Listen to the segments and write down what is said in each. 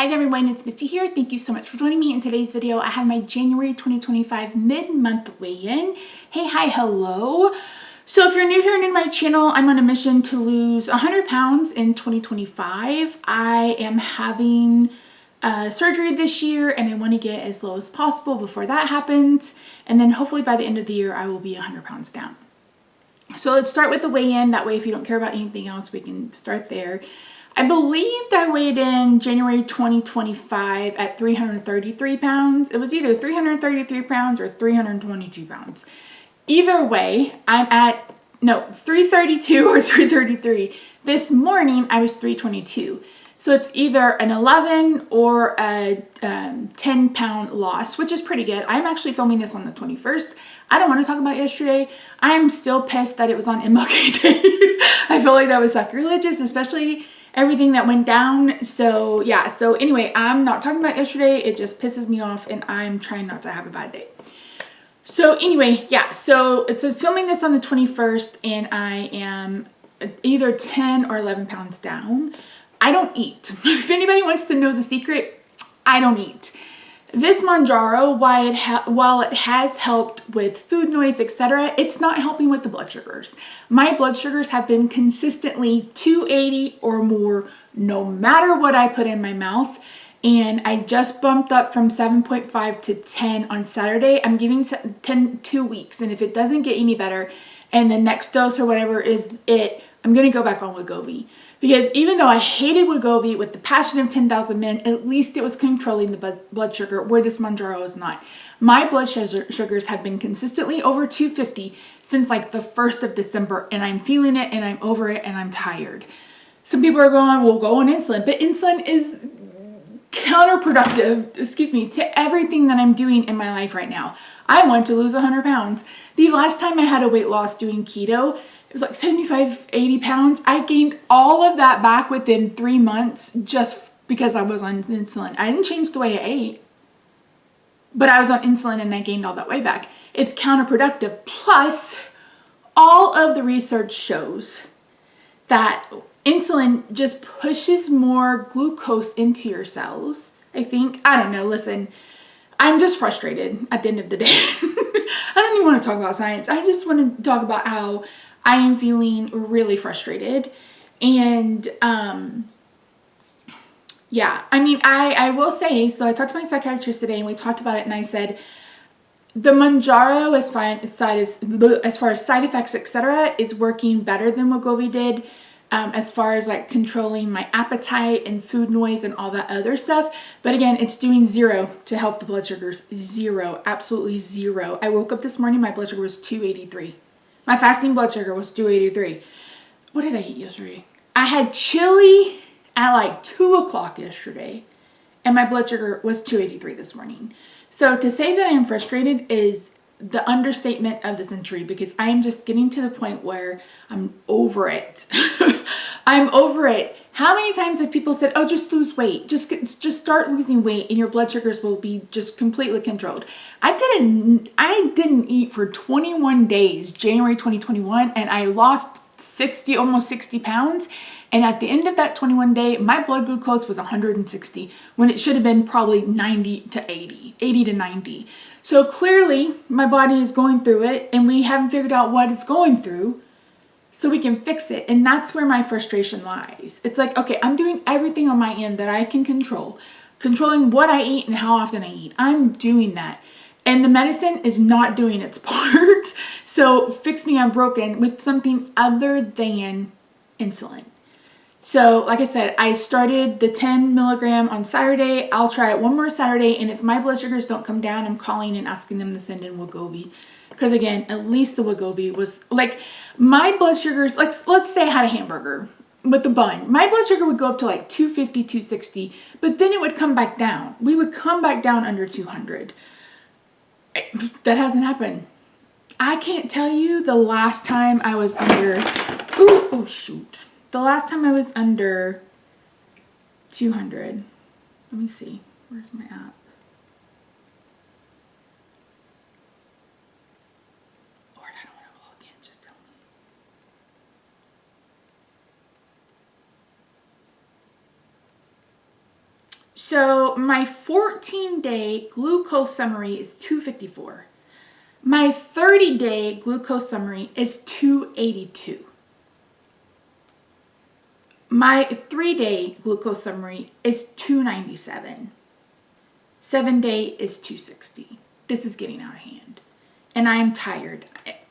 Hi there everyone, it's Misty here. Thank you so much for joining me in today's video. I have my January 2025 mid-month weigh-in. Hey, hi, hello. So if you're new here and in my channel, I'm on a mission to lose 100 pounds in 2025. I am having surgery this year and I want to get as low as possible before that happens. And then hopefully by the end of the year, I will be 100 pounds down. So let's start with the weigh-in. That way, if you don't care about anything else, we can start there. I believed I weighed in January 2025 at 333 pounds. It was either 333 pounds or 322 pounds. Either way, I'm at, 332 or 333. This morning, I was 322. So it's either an 11 or a 10 pound loss, which is pretty good. I'm actually filming this on the 21st. I don't want to talk about yesterday. I'm still pissed that it was on MLK Day. I feel like that was sacrilegious, especially everything that went down. So yeah, so anyway, I'm not talking about yesterday. It just pisses me off and I'm trying not to have a bad day. So anyway, yeah, so it's filming this on the 21st and I am either 10 or 11 pounds down. I don't eat. If anybody wants to know the secret, I don't eat. This Mounjaro, while it has helped with food noise, etc., it's not helping with the blood sugars. My blood sugars have been consistently 280 or more no matter what I put in my mouth. And I just bumped up from 7.5 to 10 on Saturday. I'm giving 10 2 weeks. And if it doesn't get any better and the next dose or whatever is it, I'm going to go back on Wegovy. Because even though I hated Wegovy with the passion of 10,000 men, at least it was controlling the blood sugar, where this Mounjaro is not. My blood sugars have been consistently over 250 since like the 1st of December, and I'm feeling it, and I'm over it, and I'm tired. Some people are going, well, go on insulin, but insulin is counterproductive, to everything that I'm doing in my life right now. I want to lose 100 pounds. The last time I had a weight loss doing keto, it was like 75, 80 pounds. I gained all of that back within 3 months just because I was on insulin. I didn't change the way I ate, but I was on insulin and I gained all that weight back. It's counterproductive. Plus, all of the research shows that insulin just pushes more glucose into your cells. I don't know, listen, I'm just frustrated at the end of the day. I don't even want to talk about science. I just want to talk about how I am feeling really frustrated. And yeah, I mean, I will say, so I talked to my psychiatrist today and we talked about it and I said, the Mounjaro as far as side effects, etc., is working better than Wegovy did. As far as like controlling my appetite and food noise and all that other stuff. But again, it's doing zero to help the blood sugars. Zero, absolutely zero. I woke up this morning, my blood sugar was 283. My fasting blood sugar was 283. What did I eat yesterday? I had chili at like 2 o'clock yesterday and my blood sugar was 283 this morning. So to say that I am frustrated is the understatement of the century, because I am just getting to the point where I'm over it. I'm over it. How many times have people said, oh, just lose weight, just start losing weight and your blood sugars will be just completely controlled. I didn't eat for 21 days, January 2021, and I lost almost 60 pounds. And at the end of that 21 day, my blood glucose was 160 when it should have been probably 90 to 80 to 90. So clearly my body is going through it and we haven't figured out what it's going through so we can fix it. And that's where my frustration lies. It's like, okay, I'm doing everything on my end that I can control, controlling what I eat and how often I eat. I'm doing that. And the medicine is not doing its part. So fix me, I'm broken with something other than insulin. So like I said, I started the 10 milligram on Saturday. I'll try it one more Saturday. And if my blood sugars don't come down, I'm calling and asking them to send in Wegovy. Because again, at least the Wegovy was like my blood sugars, like let's say I had a hamburger with the bun. My blood sugar would go up to like 250, 260, but then it would come back down. We would come back down under 200. That hasn't happened. I can't tell you the last time I was under, oh shoot. The last time I was under 200, let me see, where's my app? Lord, I don't want to log in, just tell me. So my 14-day glucose summary is 254. My 30-day glucose summary is 282. My 3-day glucose summary is 297. 7-day is 260. This is getting out of hand. And I am tired.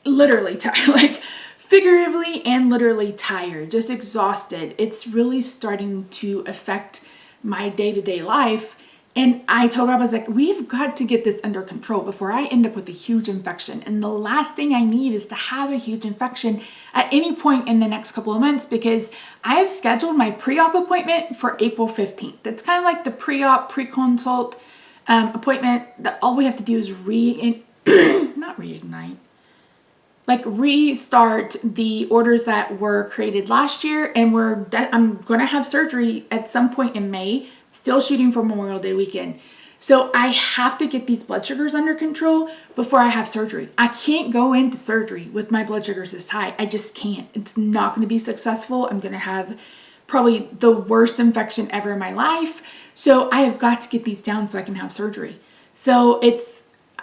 Literally tired. Like figuratively and literally tired. Just exhausted. It's really starting to affect my day-to-day life. And I told Rob, I was like, we've got to get this under control before I end up with a huge infection. And the last thing I need is to have a huge infection at any point in the next couple of months, because I have scheduled my pre-op appointment for April 15th. It's kind of like the pre-op, pre-consult appointment that all we have to do is restart the orders that were created last year. And I'm going to have surgery at some point in May. Still shooting for Memorial Day weekend. So I have to get these blood sugars under control before I have surgery. I can't go into surgery with my blood sugars this high. I just can't. It's not going to be successful. I'm going to have probably the worst infection ever in my life. So I have got to get these down so I can have surgery. So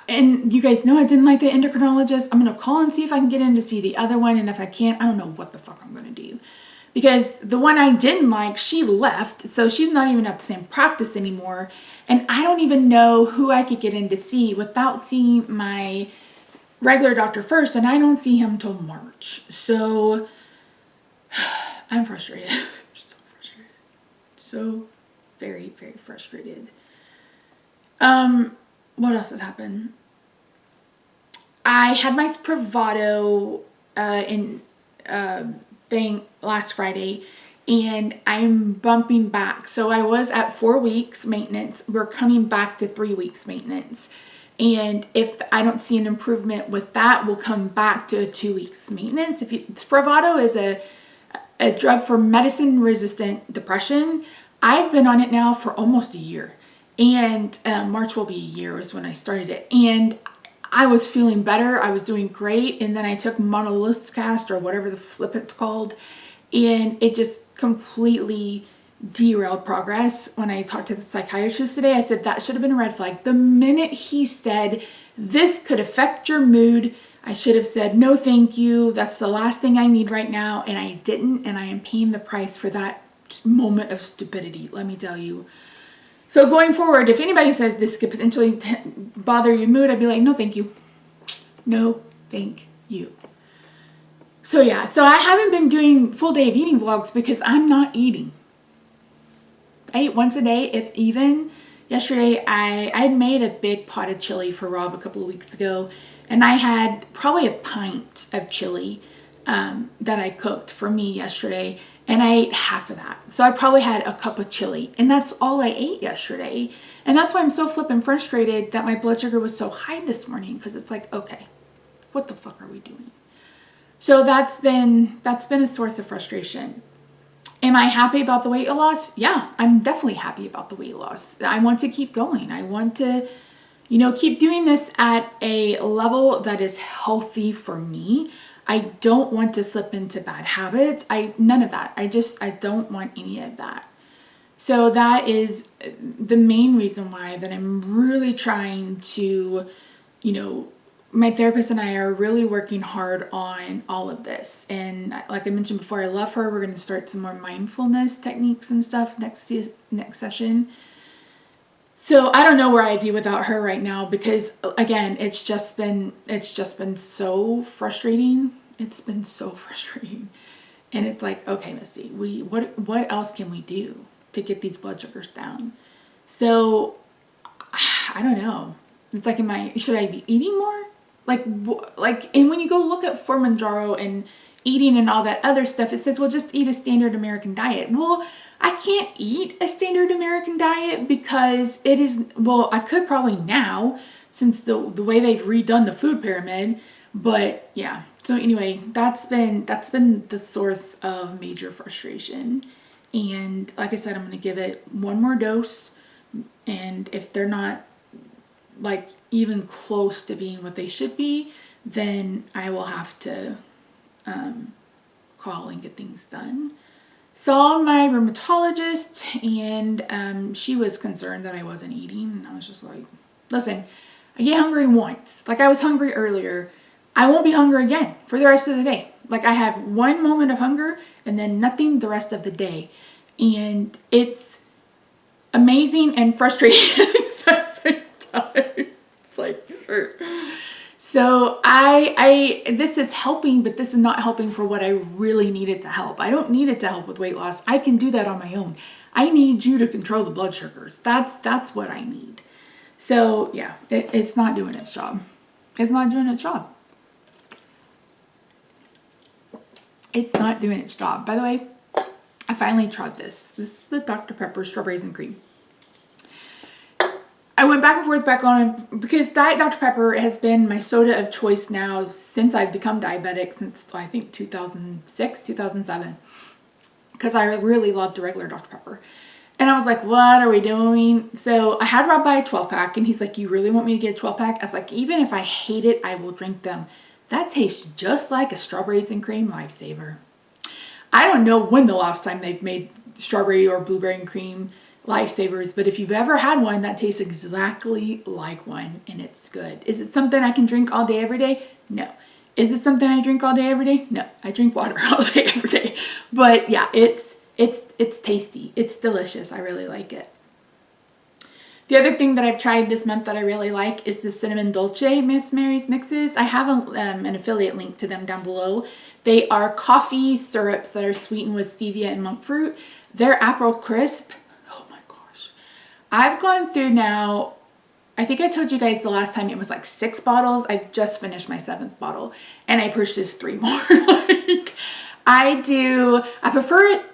and you guys know I didn't like the endocrinologist. I'm going to call and see if I can get in to see the other one. And if I can't, I don't know what the fuck I'm going to do. Because the one I didn't like, she left, so she's not even at the same practice anymore. And I don't even know who I could get in to see without seeing my regular doctor first, and I don't see him till March. So I'm frustrated. So frustrated. So very, very frustrated. What else has happened? I had my Spravato thing last Friday, and I'm bumping back. So I was at 4 weeks maintenance. We're coming back to 3 weeks maintenance. And if I don't see an improvement with that, we'll come back to a 2 weeks maintenance. Spravato is a drug for medicine-resistant depression. I've been on it now for almost a year. And March will be a year is when I started it. And I was feeling better. I was doing great. And then I took monolithicast or whatever the flip it's called. And it just completely derailed progress. When I talked to the psychiatrist today, I said that should have been a red flag. The minute he said, this could affect your mood, I should have said, no, thank you. That's the last thing I need right now. And I didn't. And I am paying the price for that moment of stupidity, let me tell you. So going forward, if anybody says this could potentially bother your mood, I'd be like, no, thank you. No, thank you. So yeah, so I haven't been doing full day of eating vlogs because I'm not eating. I eat once a day, if even. Yesterday, I made a big pot of chili for Rob a couple of weeks ago, and I had probably a pint of chili that I cooked for me yesterday. And I ate half of that. So I probably had a cup of chili. And that's all I ate yesterday. And that's why I'm so flippin' frustrated that my blood sugar was so high this morning. Because it's like, okay, what the fuck are we doing? So that's been a source of frustration. Am I happy about the weight loss? Yeah, I'm definitely happy about the weight loss. I want to keep going. I want to, keep doing this at a level that is healthy for me. I don't want to slip into bad habits. None of that. I don't want any of that. So that is the main reason why that I'm really trying to, my therapist and I are really working hard on all of this. And like I mentioned before, I love her. We're going to start some more mindfulness techniques and stuff next session. So I don't know where I'd be without her right now because again, it's just been so frustrating. It's been so frustrating. And it's like, okay, Misty, what else can we do to get these blood sugars down? So I don't know. It's like, should I be eating more? And when you go look at for Mounjaro and eating and all that other stuff, it says, well, just eat a standard American diet. Well, I can't eat a standard American diet because I could probably now since the way they've redone the food pyramid, but yeah. So anyway, that's been the source of major frustration. And like I said, I'm going to give it one more dose. And if they're not like even close to being what they should be, then I will have to call and get things done. saw my rheumatologist, and she was concerned that I wasn't eating. And I was just like, listen, I get hungry once. Like I was hungry earlier. I won't be hungry again for the rest of the day. Like I have one moment of hunger and then nothing the rest of the day. And it's amazing and frustrating at the same time. It's like, so this is helping, but this is not helping for what I really need it to help. I don't need it to help with weight loss. I can do that on my own. I need you to control the blood sugars. That's what I need. So yeah, it's not doing its job. It's not doing its job. It's not doing its job. By the way, I finally tried this. This is the Dr. Pepper strawberries and cream. I went back and forth back on it because Diet Dr. Pepper has been my soda of choice now since I've become diabetic, since I think 2006, 2007. Because I really loved regular Dr. Pepper. And I was like, what are we doing? So I had Rob buy a 12-pack, and he's like, you really want me to get a 12-pack? I was like, even if I hate it, I will drink them. That tastes just like a strawberries and cream lifesaver. I don't know when the last time they've made strawberry or blueberry and cream lifesavers, but if you've ever had one, that tastes exactly like one, and it's good. Is it something I can drink all day, every day? No. Is it something I drink all day, every day? No. I drink water all day, every day. But yeah, it's tasty. It's delicious. I really like it. The other thing that I've tried this month that I really like is the Cinnamon Dolce Miss Mary's Mixes. I have an affiliate link to them down below. They are coffee syrups that are sweetened with stevia and monk fruit. They're April Crisp. Oh my gosh. I've gone through now, I think I told you guys the last time it was like 6 bottles. I've just finished my 7th bottle and I purchased 3 more. Like I prefer it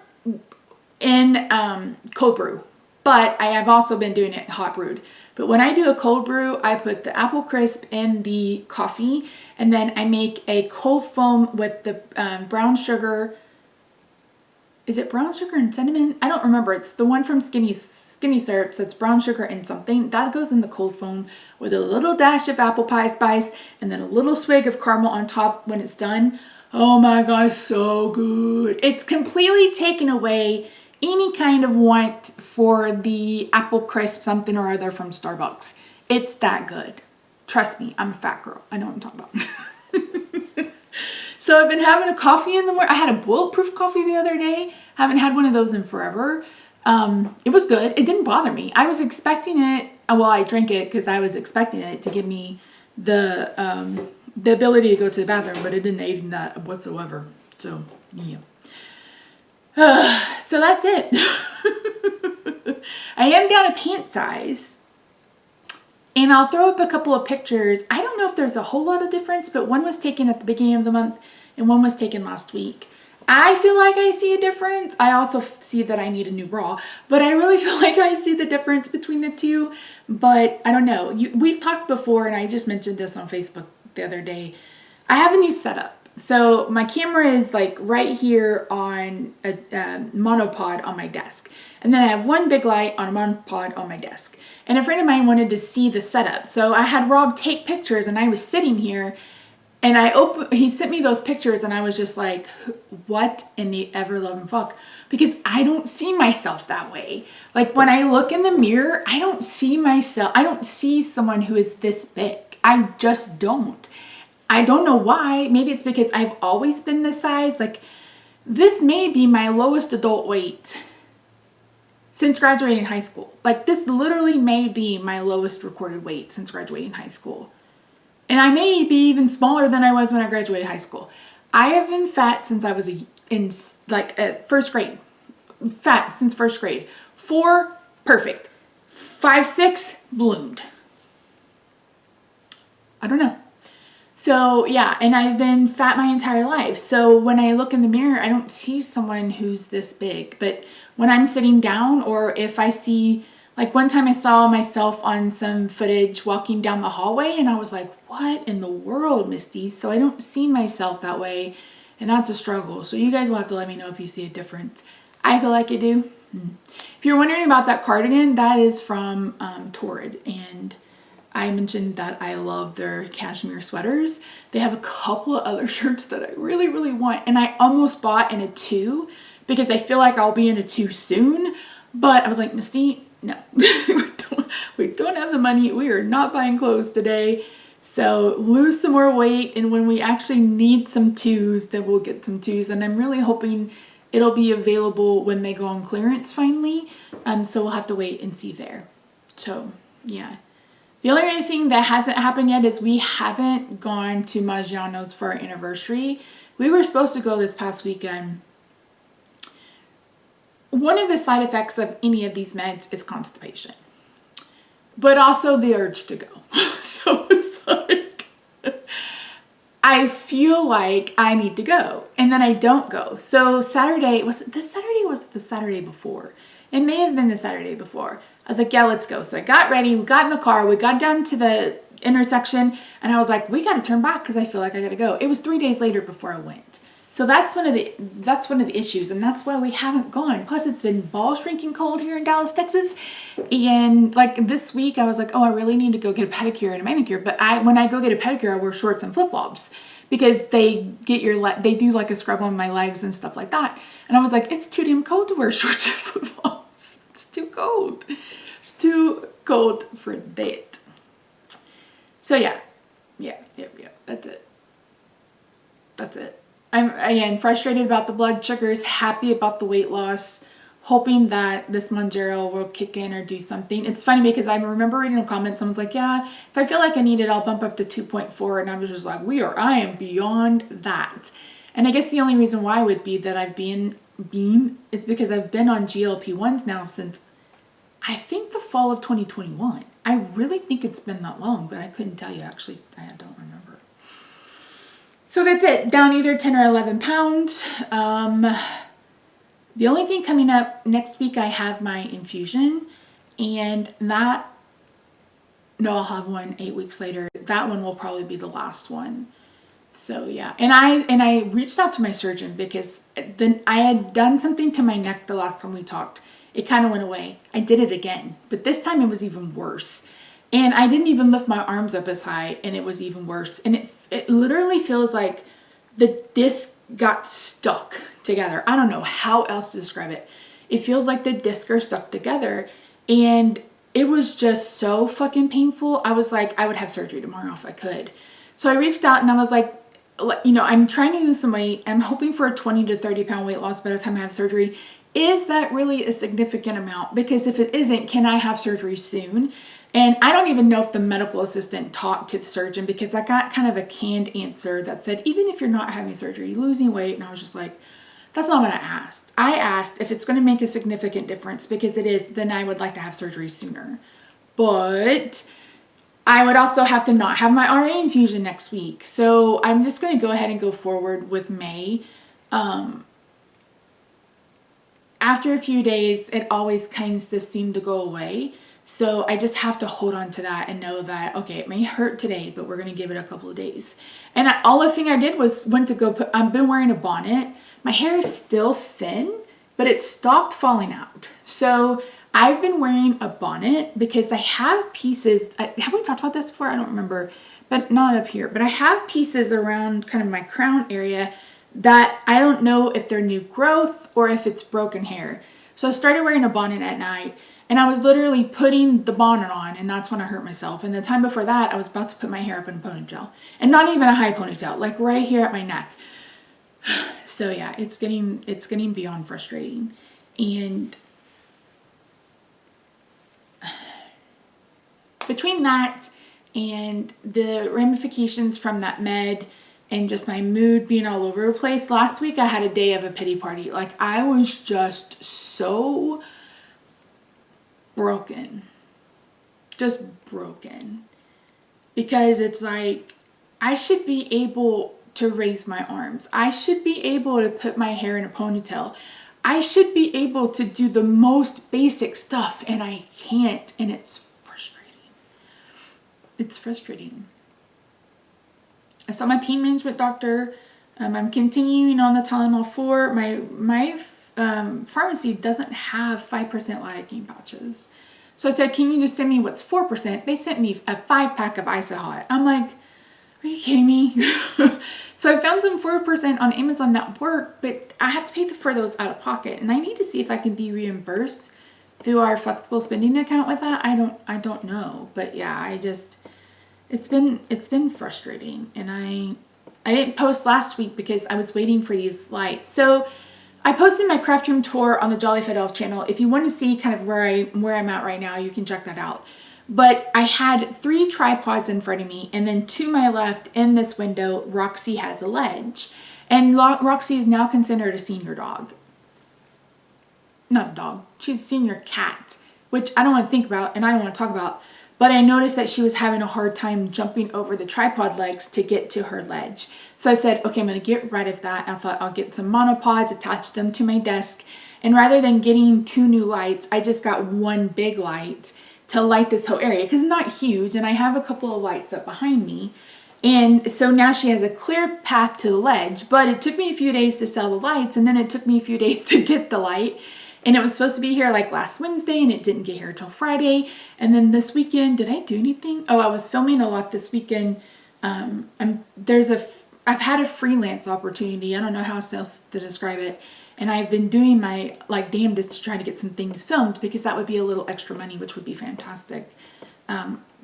in cold brew. But I have also been doing it hot brewed. But when I do a cold brew, I put the apple crisp in the coffee, and then I make a cold foam with the brown sugar. Is it brown sugar and cinnamon? I don't remember. It's the one from Skinny Syrups. It's brown sugar and something. That goes in the cold foam with a little dash of apple pie spice and then a little swig of caramel on top when it's done. Oh my gosh, so good. It's completely taken away any kind of want for the apple crisp something or other from Starbucks. It's that good. Trust me, I'm a fat girl. I know what I'm talking about. So I've been having a coffee in the morning. I had a bulletproof coffee the other day. Haven't had one of those in forever. It was good. It didn't bother me. I was expecting it. Well, I drank it because I was expecting it to give me the ability to go to the bathroom, but it didn't aid in that whatsoever. So yeah. So that's it. I am down a pant size, and I'll throw up a couple of pictures. I don't know if there's a whole lot of difference, but one was taken at the beginning of the month and one was taken last week. I feel like I see a difference. I also see that I need a new bra, but I really feel like I see the difference between the two. But I don't know. We've talked before, and I just mentioned this on Facebook the other day. I have a new setup. So my camera is like right here on a monopod on my desk. And then I have one big light on a monopod on my desk. And a friend of mine wanted to see the setup. So I had Rob take pictures, and I was sitting here and he sent me those pictures, and I was just like, what in the ever loving fuck? Because I don't see myself that way. Like when I look in the mirror, I don't see myself. I don't see someone who is this big. I just don't. I don't know why. Maybe it's because I've always been this size. Like this may be my lowest adult weight since graduating high school. Like this literally may be my lowest recorded weight since graduating high school. And I may be even smaller than I was when I graduated high school. I have been fat since I was in first grade. Fat since first grade. 4, perfect. 5, 6, bloomed. I don't know. So yeah, and I've been fat my entire life. So when I look in the mirror, I don't see someone who's this big. But when I'm sitting down, or if I see, like one time I saw myself on some footage walking down the hallway, and I was like, what in the world, Misty? So I don't see myself that way, and that's a struggle. So you guys will have to let me know if you see a difference. I feel like I do. If you're wondering about that cardigan, that is from Torrid, and I mentioned that I love their cashmere sweaters. They have a couple of other shirts that I really, really want, and I almost bought in a 2 because I feel like I'll be in it too soon. But I was like, Misty, no, we don't have the money. We are not buying clothes today. So lose some more weight, and when we actually need some twos, then we'll get some twos. And I'm really hoping it'll be available when they go on clearance finally. So we'll have to wait and see there. So yeah. The only other thing that hasn't happened yet is we haven't gone to Maggiano's for our anniversary. We were supposed to go this past weekend. One of the side effects of any of these meds is constipation, but also the urge to go. So it's like, I feel like I need to go, and then I don't go. So Saturday, was it this Saturday or was it the Saturday before? It may have been the Saturday before. I was like, yeah, let's go. So I got ready, we got in the car, we got down to the intersection, and I was like, we got to turn back because I feel like I got to go. It was 3 days later before I went. So that's one of the issues, and that's why we haven't gone. Plus, it's been ball shrinking cold here in Dallas, Texas, and like this week, I was like, oh, I really need to go get a pedicure and a manicure. But when I go get a pedicure, I wear shorts and flip flops because they do like a scrub on my legs and stuff like that. And I was like, it's too damn cold to wear shorts and flip flops. It's too cold. It's too cold for that. So yeah. That's it. That's it. I'm, again, frustrated about the blood sugars, happy about the weight loss, hoping that this Mounjaro will kick in or do something. It's funny because I remember reading a comment, someone's like, yeah, if I feel like I need it, I'll bump up to 2.4. And I was just like, I am beyond that. And I guess the only reason why would be that I've been is because I've been on GLP-1s now since, I think, the fall of 2021. I really think it's been that long, but I couldn't tell you. Actually, I don't remember. So that's it. Down either 10 or 11 pounds. The only thing coming up next week, I have my infusion, and I'll have one 8 weeks later. That one will probably be the last one. So yeah, and I reached out to my surgeon because then I had done something to my neck the last time we talked. It kind of went away. I did it again, but this time it was even worse. And I didn't even lift my arms up as high, and it was even worse. And it literally feels like the disc got stuck together. I don't know how else to describe it. It feels like the discs are stuck together, and it was just so fucking painful. I was like, I would have surgery tomorrow if I could. So I reached out and I was like, I'm trying to lose some weight. I'm hoping for a 20 to 30 pound weight loss by the time I have surgery. Is that really a significant amount? Because if it isn't, can I have surgery soon? And I don't even know if the medical assistant talked to the surgeon, because I got kind of a canned answer that said, even if you're not having surgery, losing weight. And I was just like, that's not what I asked. I asked if it's going to make a significant difference, because it is, then I would like to have surgery sooner. But I would also have to not have my RA infusion next week. So I'm just going to go ahead and go forward with May. After a few days, it always kind of seemed to go away. So I just have to hold on to that and know that, okay, it may hurt today, but we're going to give it a couple of days. And all the thing I did was I've been wearing a bonnet. My hair is still thin, but it stopped falling out. So I've been wearing a bonnet because I have pieces. Have we talked about this before? I don't remember, but not up here. But I have pieces around kind of my crown area that I don't know if they're new growth or if it's broken hair. So I started wearing a bonnet at night. And I was literally putting the bonnet on, and that's when I hurt myself. And the time before that, I was about to put my hair up in a ponytail. And not even a high ponytail, like right here at my neck. So yeah, it's getting beyond frustrating. And between that and the ramifications from that med and just my mood being all over the place, last week I had a day of a pity party. Like, I was just so broken, just broken, because it's like, I should be able to raise my arms. I should be able to put my hair in a ponytail. I should be able to do the most basic stuff, and I can't, and it's frustrating. It's frustrating. I saw my pain management doctor. I'm continuing on the Tylenol 4. My pharmacy doesn't have 5% lidocaine pouches. So I said, can you just send me what's 4%? They sent me a 5-pack of Isohot. I'm like, Are you kidding me? So I found some 4% on Amazon that work, but I have to pay for those out of pocket. And I need to see if I can be reimbursed through our flexible spending account with that. I don't know. But yeah, it's been frustrating. And I didn't post last week because I was waiting for these lights. So I posted my craft room tour on the Jolly Fed Elf channel. If you want to see kind of where I'm at right now, you can check that out. But I had 3 tripods in front of me, and then to my left in this window, Roxy has a ledge. And Roxy is now considered a senior dog. Not a dog. She's a senior cat, which I don't want to think about and I don't want to talk about. But I noticed that she was having a hard time jumping over the tripod legs to get to her ledge. So I said, okay, I'm going to get rid of that. I thought I'll get some monopods, attach them to my desk. And rather than getting 2 new lights, I just got 1 big light to light this whole area because it's not huge. And I have a couple of lights up behind me. And so now she has a clear path to the ledge. But it took me a few days to sell the lights. And then it took me a few days to get the light. And it was supposed to be here like last Wednesday, and it didn't get here till Friday. And then this weekend, did I do anything? Oh, I was filming a lot this weekend. I've had a freelance opportunity. I don't know how else to describe it. And I've been doing my like damnedest to try to get some things filmed because that would be a little extra money, which would be fantastic.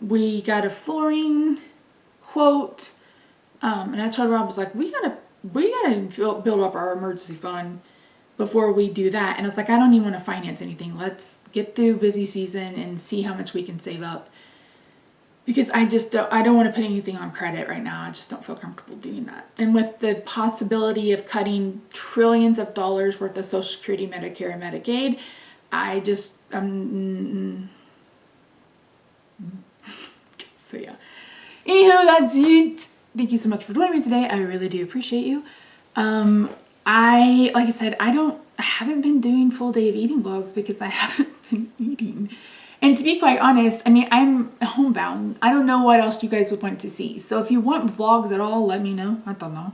We got a flooring quote, and I told Rob, I was like, we gotta build up our emergency fund before we do that. And I was like, I don't even want to finance anything. Let's get through busy season and see how much we can save up. Because I don't want to put anything on credit right now. I just don't feel comfortable doing that. And with the possibility of cutting trillions of dollars worth of Social Security, Medicare, and Medicaid, so yeah. Anyhow, that's it. Thank you so much for joining me today. I really do appreciate you. Like I said, I haven't been doing full day of eating vlogs because I haven't been eating. And to be quite honest, I mean, I'm homebound. I don't know what else you guys would want to see. So if you want vlogs at all, let me know. I don't know.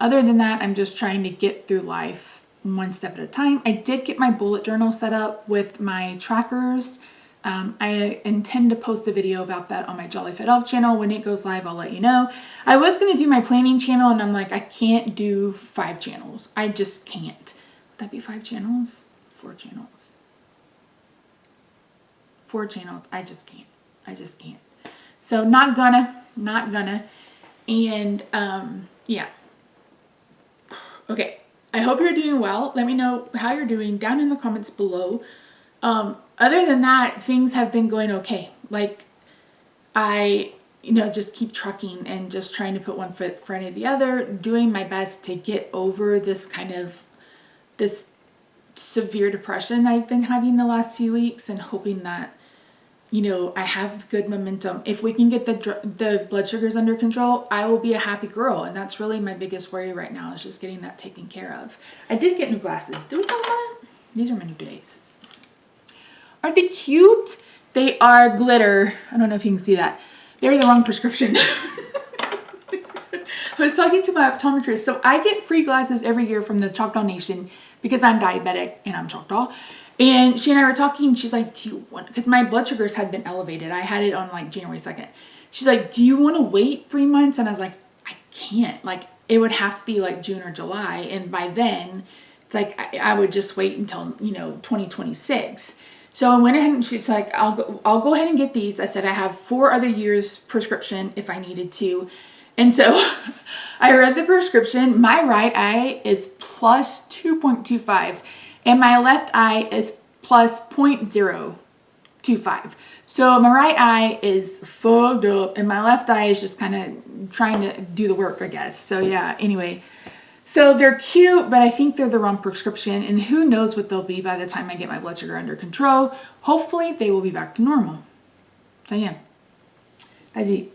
Other than that, I'm just trying to get through life one step at a time. I did get my bullet journal set up with my trackers. I intend to post a video about that on my Jolly Fed Elf channel. When it goes live, I'll let you know. I was going to do my planning channel, and I'm like, I can't do 5 channels. I just can't. Would that be 5 channels? 4 channels. 4 channels. I just can't. So not gonna. And, yeah. Okay. I hope you're doing well. Let me know how you're doing down in the comments below. Other than that, things have been going okay. Like, I, just keep trucking and just trying to put one foot in front of the other, doing my best to get over this severe depression I've been having the last few weeks, and hoping that, I have good momentum. If we can get the blood sugars under control, I will be a happy girl. And that's really my biggest worry right now, is just getting that taken care of. I did get new glasses. Did we talk about it? These are my new glasses. Aren't they cute? They are glitter. I don't know if you can see that. They're the wrong prescription. I was talking to my optometrist. So I get free glasses every year from the Choctaw Nation because I'm diabetic and I'm Choctaw. And she and I were talking, and she's like, do you want, because my blood sugars had been elevated. I had it on like January 2nd. She's like, do you want to wait 3 months? And I was like, I can't. Like, it would have to be like June or July. And by then, it's like, I would just wait until, 2026. So I went ahead, and she's like, I'll go ahead and get these. I said, I have 4 other years prescription if I needed to. And so I read the prescription. My right eye is plus 2.25 and my left eye is plus 0.025. So my right eye is fogged up and my left eye is just kind of trying to do the work, I guess. So yeah, anyway. So they're cute, but I think they're the wrong prescription, and who knows what they'll be by the time I get my blood sugar under control. Hopefully they will be back to normal. So yeah, that's it.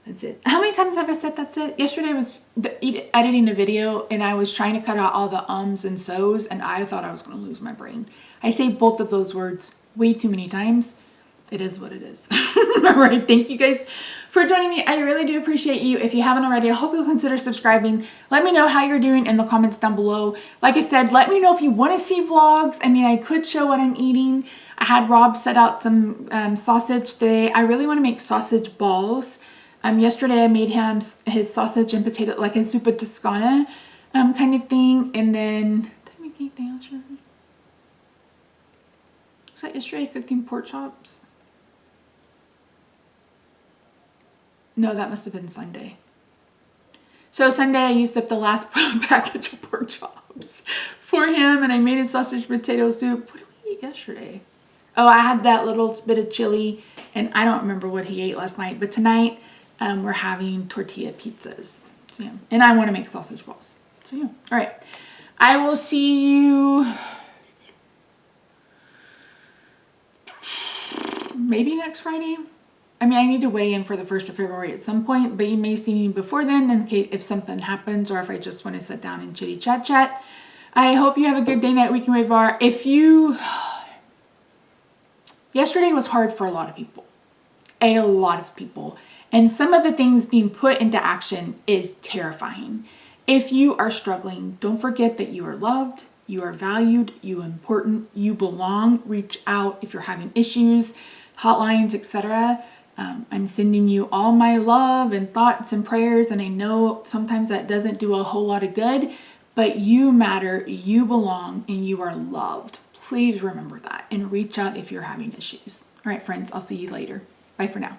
That's it. How many times have I said that's it? Yesterday I was editing a video and I was trying to cut out all the ums and so's, and I thought I was going to lose my brain. I say both of those words way too many times. it is what it is. All right. Thank you guys for joining me. I really do appreciate you. If you haven't already, I hope you'll consider subscribing. Let me know how you're doing in the comments down below. Like I said, let me know if you want to see vlogs. I mean, I could show what I'm eating. I had Rob set out some sausage today. I really want to make sausage balls. Yesterday I made him his sausage and potato, like a zuppa toscana kind of thing. And then, did I make anything else? Was that yesterday? I cooked him pork chops. No, that must have been Sunday. So Sunday I used up the last package of pork chops for him, and I made his sausage potato soup. What did we eat yesterday? Oh, I had that little bit of chili, and I don't remember what he ate last night. But tonight we're having tortilla pizzas. So yeah, and I want to make sausage balls. So yeah, all right. I will see you maybe next Friday. I mean, I need to weigh in for the 1st of February at some point, but you may see me before then in case if something happens or if I just want to sit down and chitty chat. I hope you have a good day, night, weekend, wherever you are. Yesterday was hard for a lot of people. A lot of people. And some of the things being put into action is terrifying. If you are struggling, don't forget that you are loved, you are valued, you are important, you belong. Reach out if you're having issues, hotlines, etc. I'm sending you all my love and thoughts and prayers, and I know sometimes that doesn't do a whole lot of good, but you matter, you belong, and you are loved. Please remember that and reach out if you're having issues. All right, friends, I'll see you later. Bye for now.